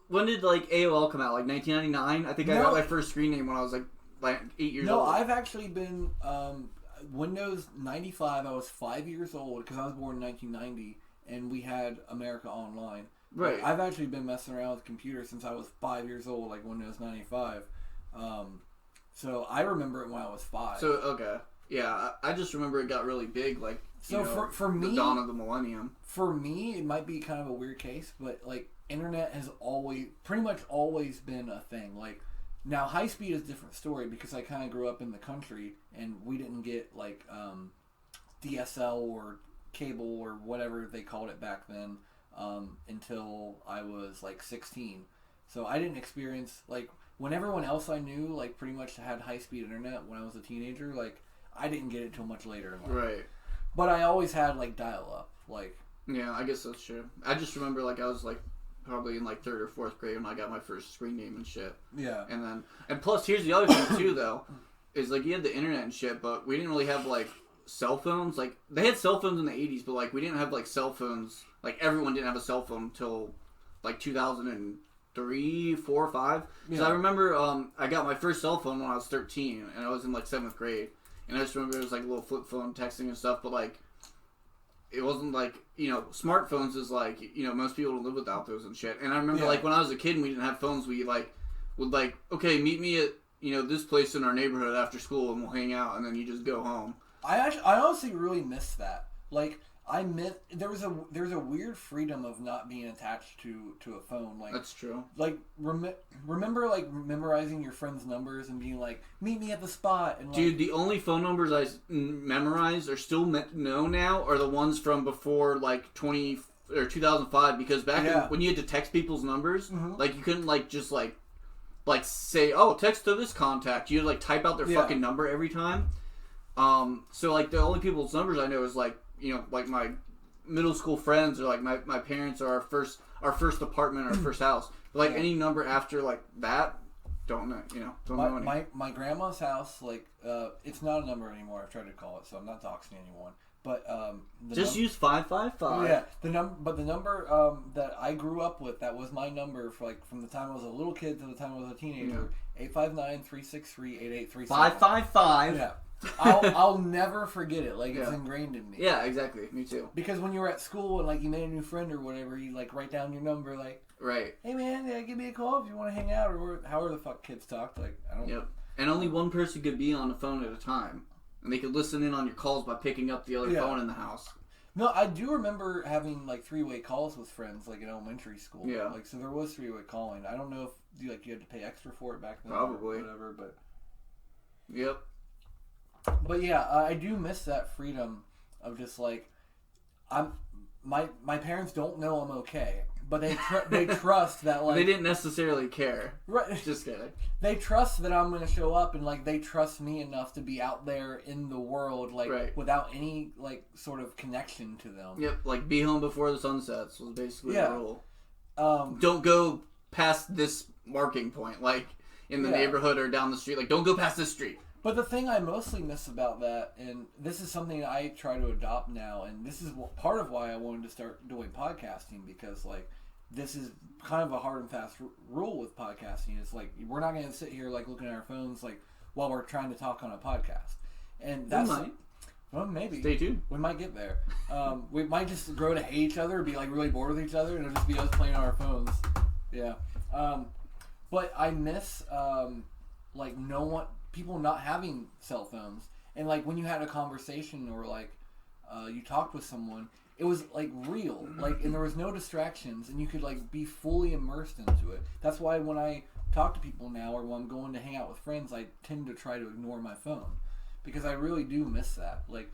when did, like, AOL come out? Like, 1999? I think I got my first screen name when I was, like 8 years old. No, I've actually been, Windows 95, I was 5 years old, because I was born in 1990, and we had America Online. Right. Like, I've actually been messing around with computers since I was 5 years old, like Windows 95. So I remember it when I was 5. So, okay. Yeah, I just remember it got really big, like, so for me, the dawn of the millennium. For me, it might be kind of a weird case, but, like, internet has pretty much always been a thing. Like, now high speed is a different story because I kind of grew up in the country and we didn't get, like, DSL or cable or whatever they called it back then until I was, like, 16. So I didn't experience, like, when everyone else I knew, like, pretty much had high-speed internet when I was a teenager, like, I didn't get it till much later in life. Right. But I always had, like, dial-up, like... Yeah, I guess that's true. I just remember, like, I was, like, probably in, like, 3rd or 4th grade when I got my first screen name and shit. Yeah. And plus, here's the other thing, too, though, is, like, you had the internet and shit, but we didn't really have, like, cell phones. Like, they had cell phones in the 80s, but, like, we didn't have, like, cell phones. Like, everyone didn't have a cell phone until, like, 2003 3, 4, 5. Because I remember I got my first cell phone when I was 13, and I was in like 7th grade. And I just remember it was like a little flip phone texting and stuff, but like it wasn't like, you know, smartphones is like, you know, most people don't live without those and shit. And I remember like when I was a kid and we didn't have phones, we like would like, okay, meet me at, you know, this place in our neighborhood after school and we'll hang out, and then you just go home. I honestly really miss that. Like, there's a weird freedom of not being attached to a phone. Like, that's true. Like, remember like memorizing your friends' numbers and being like, meet me at the spot. And, like, dude, the only phone numbers I memorize or still know now are the ones from before like 2005, because back when you had to text people's numbers, like you couldn't like just like say, oh, text to this contact. You had to like type out their fucking number every time. So like the only people's numbers I know is like, you know, like my middle school friends, or like my parents, or our first apartment, or our first house. But like any number after like that, don't know, you know, don't know any. My grandma's house, like, it's not a number anymore. I've tried to call it, so I'm not doxing anyone. But just use 555. Yeah, the number that I grew up with, that was my number for like from the time I was a little kid to the time I was a teenager. 859-363-8837. 555. Yeah. I'll never forget it. Like, it's ingrained in me. Yeah, exactly. Me too. Because when you were at school and like you made a new friend or whatever, you like write down your number, like, right. Hey man, give me a call if you want to hang out, or however the fuck kids talk. Like, I don't. Yep. And only one person could be on the phone at a time, and they could listen in on your calls by picking up the other phone in the house. No, I do remember having like 3-way calls with friends, like in elementary school. Yeah. Like, so there was 3-way calling. I don't know if you had to pay extra for it back then. Probably. Or whatever, but. Yep. But yeah, I do miss that freedom of just like, my parents don't know I'm okay, but they trust that, like, they didn't necessarily care. Right. Just kidding. They trust that I'm going to show up, and like they trust me enough to be out there in the world, like without any like sort of connection to them. Yep, like be home before the sun sets was basically the rule. Don't go past this marking point, like in the neighborhood or down the street. Like, don't go past this street. But the thing I mostly miss about that, and this is something I try to adopt now, and this is part of why I wanted to start doing podcasting, because like this is kind of a hard and fast rule with podcasting. It's like we're not going to sit here like looking at our phones like while we're trying to talk on a podcast, and that's well, maybe. Stay tuned. We might get there. We might just grow to hate each other, be like really bored with each other, and it'll just be us playing on our phones. Yeah. But I miss like people not having cell phones, and like when you had a conversation or like you talked with someone, it was like real, like, and there was no distractions, and you could like be fully immersed into it. That's why when I talk to people now, or when I'm going to hang out with friends, I tend to try to ignore my phone, because I really do miss that. Like,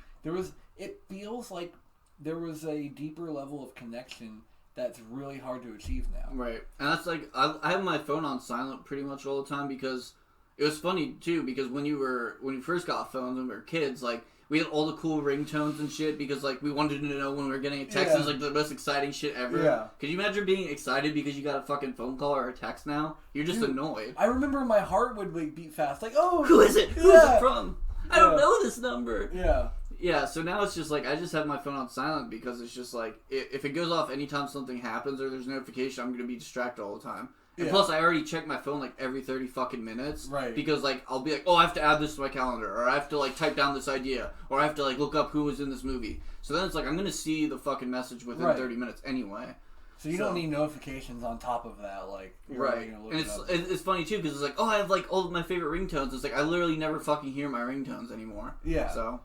it feels like there was a deeper level of connection that's really hard to achieve now. Right. And that's like, I have my phone on silent pretty much all the time, because it was funny too, because when you first got phones when we were kids, like, we had all the cool ringtones and shit, because like we wanted to know when we were getting a text. It was like the most exciting shit ever. Yeah. Could you imagine being excited because you got a fucking phone call or a text now? You're just annoyed. I remember my heart would like beat fast, like, oh, who is it? Who is it from? I don't know this number. Yeah. Yeah, so now it's just like, I just have my phone on silent, because it's just like, if it goes off anytime something happens or there's a notification, I'm going to be distracted all the time. And plus, I already check my phone like every 30 fucking minutes. Right. Because like, I'll be like, oh, I have to add this to my calendar, or I have to like type down this idea, or I have to like look up who was in this movie. So then it's like, I'm going to see the fucking message within 30 minutes anyway. So you don't need notifications on top of that, like, right. And it's funny too, because it's like, oh, I have like all of my favorite ringtones. It's like, I literally never fucking hear my ringtones anymore. Yeah. So.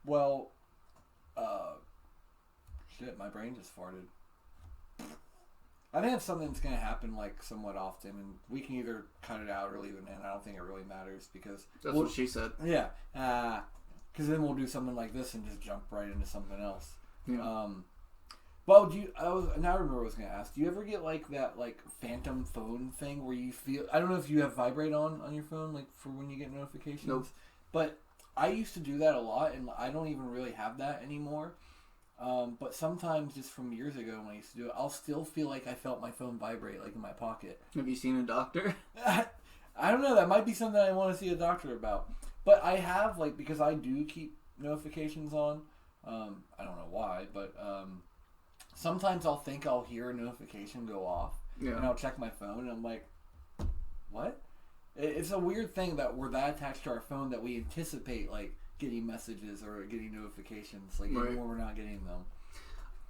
Well, shit, my brain just farted. I think it's something that's going to happen like somewhat often, and we can either cut it out or leave it in. I don't think it really matters, because that's what she said. Yeah, because then we'll do something like this and just jump right into something else. Yeah. Well, now I remember what I was going to ask. Do you ever get like that like phantom phone thing where you feel? I don't know if you have vibrate on your phone, like for when you get notifications. Nope. But I used to do that a lot, and I don't even really have that anymore. But sometimes, just from years ago when I used to do it, I'll still feel like I felt my phone vibrate, like in my pocket. Have you seen a doctor? I don't know. That might be something I want to see a doctor about. But I have, like, because I do keep notifications on. I don't know why, but sometimes I'll think I'll hear a notification go off, Yeah. and I'll check my phone, and I'm like, what? It's a weird thing that we're that attached to our phone that we anticipate like getting messages or getting notifications, like even when we're not getting them.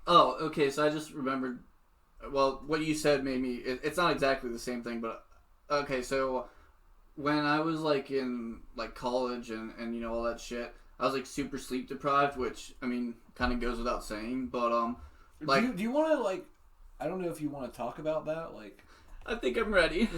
Oh, okay. So I just remembered. Well, what you said made me. It's not exactly the same thing, but okay. So when I was like in like college and all that shit, I was like super sleep deprived, which I mean kind of goes without saying. But like, do you want to like? I don't know if you want to talk about that. Like, I think I'm ready.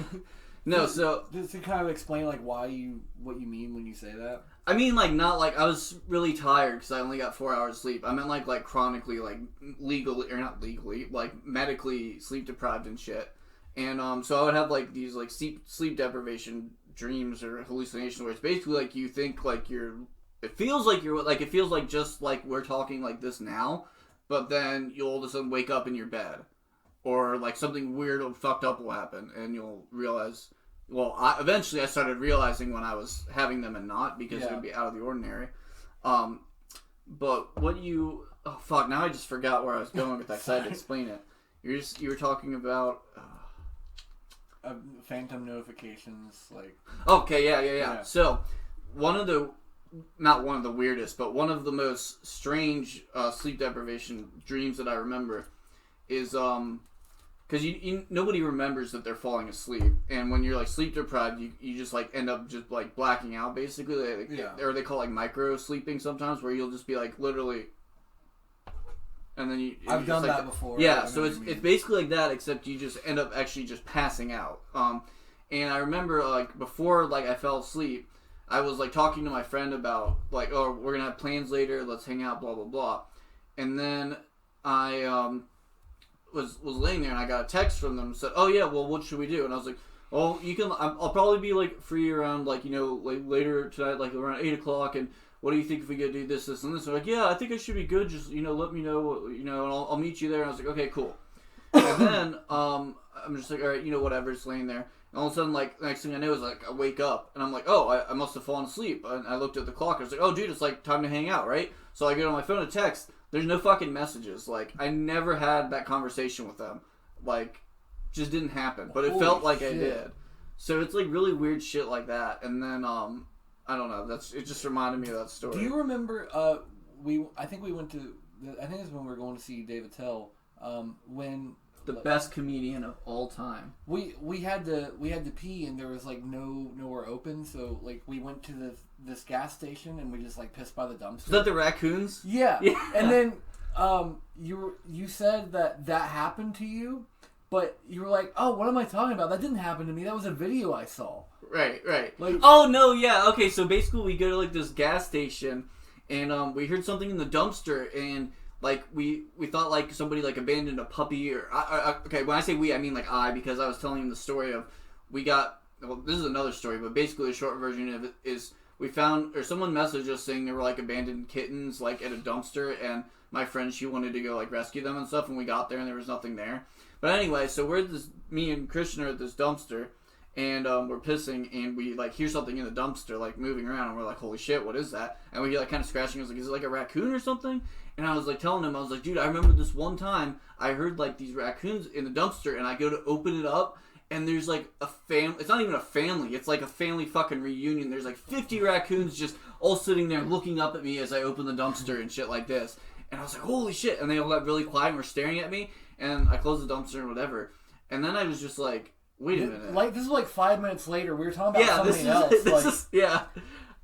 No, so just to kind of explain like what you mean when you say that. I mean, like, not like I was really tired because I only got 4 hours sleep. I meant like chronically, like legally or not legally, like medically sleep deprived and shit. And so I would have like these like sleep deprivation dreams or hallucinations where it's basically like you think like it feels like just like we're talking like this now, but then you'll all of a sudden wake up in your bed, or like something weird or fucked up will happen, and you'll realize. Well, eventually I started realizing when I was having them and not, because it would be out of the ordinary. But what you... Oh, fuck, now I just forgot where I was going with that, because I had to explain it. You were talking about... Phantom notifications, like... Okay, yeah. So, not one of the weirdest, but one of the most strange sleep deprivation dreams that I remember is... Because nobody remembers that they're falling asleep, and when you're like sleep deprived, you just like end up just like blacking out basically. Or they call it like micro sleeping sometimes, where you'll just be like literally, and then I've done like, that before. Yeah, so it's basically like that, except you just end up actually just passing out. And I remember like before like I fell asleep, I was like talking to my friend about like, oh, we're gonna have plans later, let's hang out, blah blah blah, and then I was laying there and I got a text from them and said, oh yeah, well what should we do? And I was like, well, I'll probably be like free around like like later tonight, like around 8 o'clock, and what do you think if we go do this and this? And they're like, yeah, I think I should be good, just let me know, and I'll meet you there. And I was like, okay, cool. And then I'm just like, all right, whatever, it's laying there, and all of a sudden like the next thing I know is like I wake up and I'm like, oh, I must have fallen asleep, and I looked at the clock. I was like, oh dude, it's like time to hang out, right? So I get on my phone to text. There's no fucking messages. Like, I never had that conversation with them. Like, just didn't happen. But it felt like I did. So it's like really weird shit like that. And then, I don't know. It just reminded me of that story. Do you remember, I think it was when we were going to see David Tell, when... The best comedian of all time. We had to pee, and there was like nowhere open, so like we went to this gas station and we just like pissed by the dumpster. Is that the raccoons? Yeah. And then you said that happened to you, but you were like, oh, what am I talking about? That didn't happen to me. That was a video I saw. Right. Like, oh no, yeah, okay. So basically, we go to like this gas station, and we heard something in the dumpster, and like we thought like somebody like abandoned a puppy, or okay, when I say we, I mean like because I was telling him the story of this is another story, but basically the short version of it is we found, or someone messaged us saying there were like abandoned kittens like at a dumpster, and my friend, she wanted to go like rescue them and stuff, and we got there and there was nothing there. But anyway, so me and Christian are at this dumpster, and we're pissing, and we like hear something in the dumpster like moving around, and we're like, holy shit, what is that? And we like kind of scratching. I was like, is it like a raccoon or something? And I was like telling him, I was like, dude, I remember this one time I heard like these raccoons in the dumpster, and I go to open it up, and there's like a family. It's not even a family. It's like a family fucking reunion. There's like 50 raccoons just all sitting there looking up at me as I open the dumpster and shit like this. And I was like, holy shit. And they all got really quiet and were staring at me. And I closed the dumpster and whatever. And then I was just like, wait a minute. Like, this is like 5 minutes later. We were talking about something else. Yeah.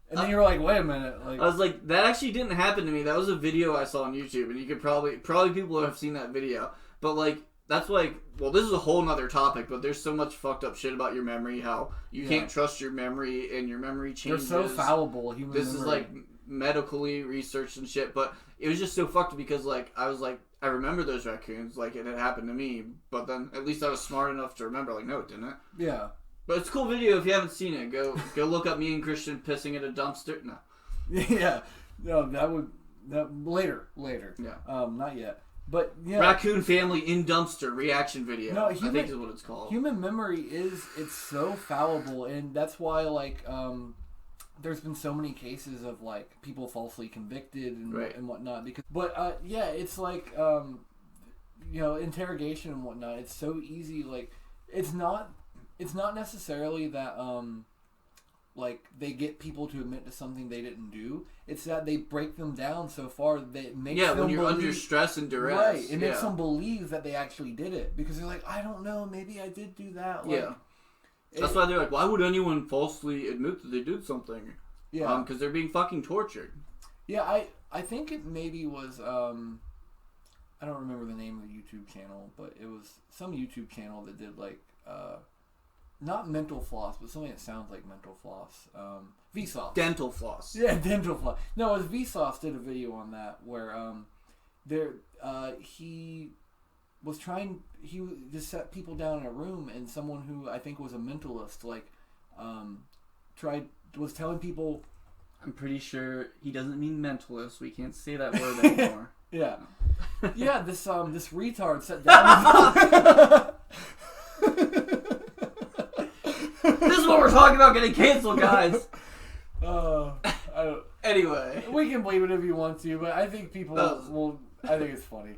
And then you were like, wait a minute. Like, I was like, that actually didn't happen to me. That was a video I saw on YouTube. And you could probably people have seen that video. But like, that's like, well, this is a whole nother topic, but there's so much fucked up shit about your memory, how you can't trust your memory, and your memory changes. They're so fallible, human This memory. is like medically researched and shit, but it was just so fucked because like, I was like, I remember those raccoons, like it had happened to me, but then at least I was smart enough to remember, like, no, it didn't. Yeah. But it's a cool video if you haven't seen it. Go look up me and Christian pissing at a dumpster. No. Yeah. No, later. Yeah. Not yet. But yeah, raccoon family in dumpster reaction video. No, I think is what it's called. Human memory it's so fallible, and that's why like there's been so many cases of like people falsely convicted and whatnot. Because, but yeah, it's like interrogation and whatnot. It's so easy. Like, it's not necessarily that like they get people to admit to something they didn't do. It's that they break them down so far that it makes them when you're under stress and duress. Right. It makes them believe that they actually did it because they're like, I don't know, maybe I did do that. Like, that's why they're like, why would anyone falsely admit that they did something? Yeah. Because they're being fucking tortured. Yeah, I think it maybe was I don't remember the name of the YouTube channel, but it was some YouTube channel that did like not mental floss, but something that sounds like mental floss. Vsauce. Dental floss. Yeah, dental floss. No, it was Vsauce did a video on that where he just set people down in a room, and someone who I think was a mentalist was telling people. I'm pretty sure he doesn't mean mentalist. We can't say that word anymore. Yeah. Yeah, this retard sat down. This is what we're talking about getting canceled, guys. Anyway. We can believe it if you want to, but I think people will. I think it's funny.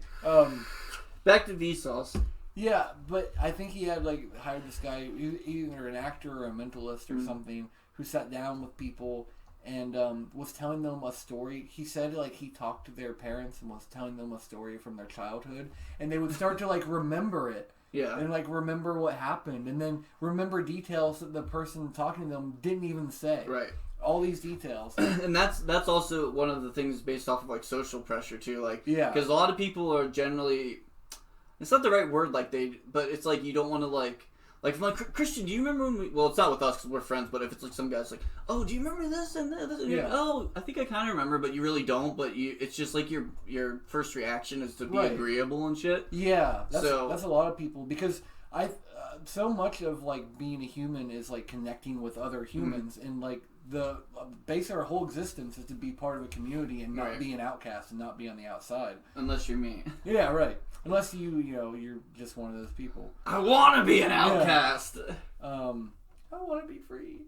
Back to Vsauce. Yeah, but I think he had hired this guy, either an actor or a mentalist or something, who sat down with people and was telling them a story. He said he talked to their parents and was telling them a story from their childhood, and they would start to remember it. Yeah. And remember what happened, and then remember details that the person talking to them didn't even say. Right. All these details. And that's also one of the things based off of social pressure too. Yeah. Because a lot of people are generally, it's not the right word, but it's you don't want to if I'm Christian, do you remember when well, it's not with us because we're friends, but if it's some guy's oh, do you remember this and this? And yeah. Oh, I think I kind of remember, but you really don't. But it's just your first reaction is to be agreeable and shit. Yeah, that's a lot of people because so much of being a human is connecting with other humans and the base of our whole existence is to be part of a community and not be an outcast and not be on the outside. Unless you're me. Yeah, right. Unless you're just one of those people. I want to be an outcast. I want to be free.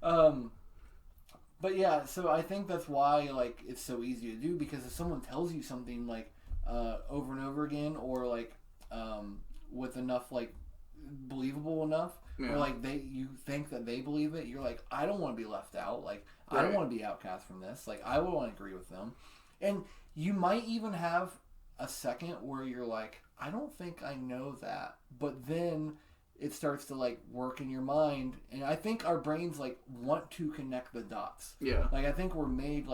But yeah, so I think that's why it's so easy to do, because if someone tells you something over and over again, or with enough believable enough, or you think that they believe it, you're I don't want to be left out. I don't want to be outcast from this. I would want to agree with them, and you might even have a second where you're I don't think I know that, but then it starts to work in your mind, and I think our brains want to connect the dots. Yeah. I think we're made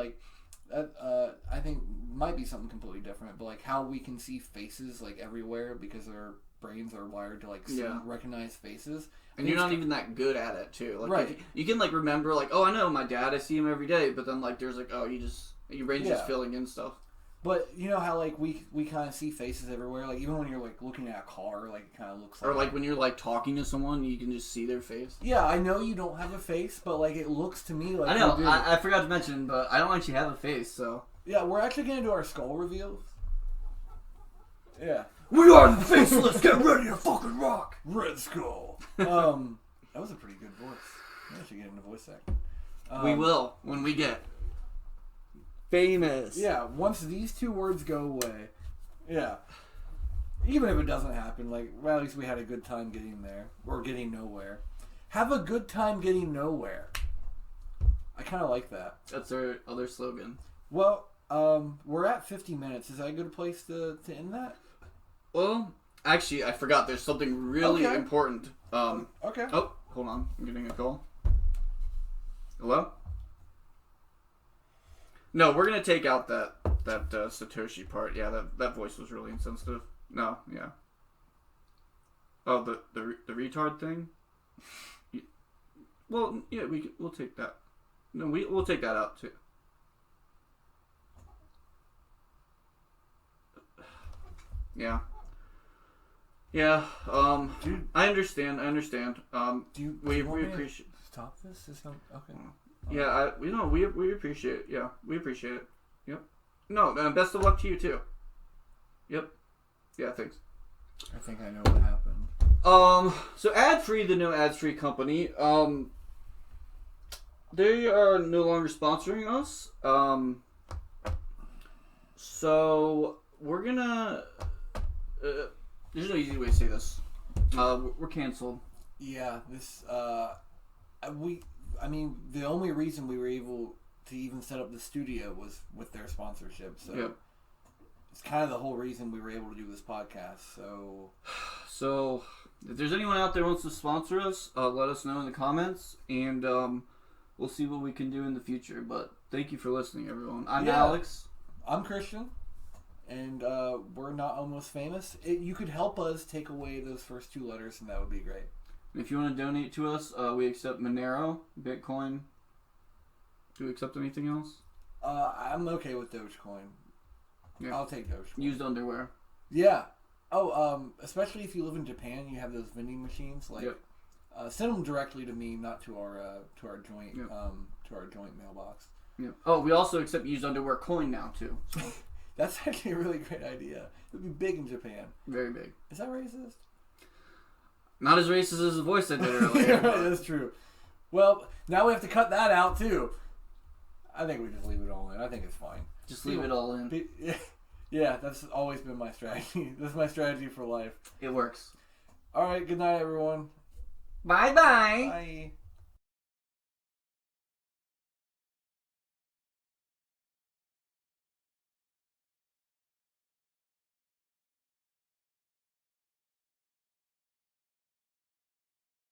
I think might be something completely different, but how we can see faces everywhere because our brains are wired to see, recognize faces. And you're not even that good at it too. Right. You can remember oh, I know my dad, I see him every day, but then there's oh, your brain's just filling in stuff. But you know how we kind of see faces everywhere, even when you're looking at a car, it kind of looks like. Or when you're talking to someone, you can just see their face. Yeah, I know you don't have a face, but it looks to me like. I know. I forgot to mention, but I don't actually have a face, so. Yeah, we're actually gonna do our skull reveals. Yeah. We are the faceless. Get ready to fucking rock. Red Skull. That was a pretty good voice. I should get into voice acting. We will when we get famous. Yeah, once these two words go away. Yeah. Even if it doesn't happen, well, at least we had a good time getting there. Or getting nowhere. Have a good time getting nowhere. I kind of like that. That's our other slogan. Well, we're at 50 minutes. Is that a good place to end that? Well, actually, I forgot. There's something really important. Okay. Oh, hold on. I'm getting a call. Hello? No, we're gonna take out that Satoshi part. Yeah, that voice was really insensitive. No, yeah. Oh, the retard thing. Well, yeah, we'll take that. No, we'll take that out too. Yeah. Yeah. Dude, I understand. We appreciate. Stop this? Is not okay. Yeah, we appreciate it. Yeah, we appreciate it. Yep. No, best of luck to you too. Yep. Yeah, thanks. I think I know what happened. So ad-free, the no ads-free company, they are no longer sponsoring us. So we're gonna there's no easy way to say this. We're canceled. Yeah, this I mean, the only reason we were able to even set up the studio was with their sponsorship. So yep. It's kind of the whole reason we were able to do this podcast. So if there's anyone out there who wants to sponsor us, let us know in the comments, and we'll see what we can do in the future. But thank you for listening, everyone. I'm Alex. I'm Christian. And we're not almost famous. You could help us take away those first 2 letters, and that would be great. If you want to donate to us, we accept Monero, Bitcoin. Do we accept anything else? I'm okay with Dogecoin. Yeah. I'll take Dogecoin. Used underwear. Yeah. Oh, especially if you live in Japan, you have those vending machines. Like, yep. Send them directly to me, not to our joint yep. to our joint mailbox. Yeah. Oh, we also accept used underwear coin now too. So. That's actually a really great idea. It would be big in Japan. Very big. Is that racist? Not as racist as the voice I did earlier. Yeah, right, that's true. Well, now we have to cut that out too. I think we just leave it all in. I think it's fine. Just leave it all in. Yeah, that's always been my strategy. That's my strategy for life. It works. All right, good night, everyone. Bye-bye. Bye.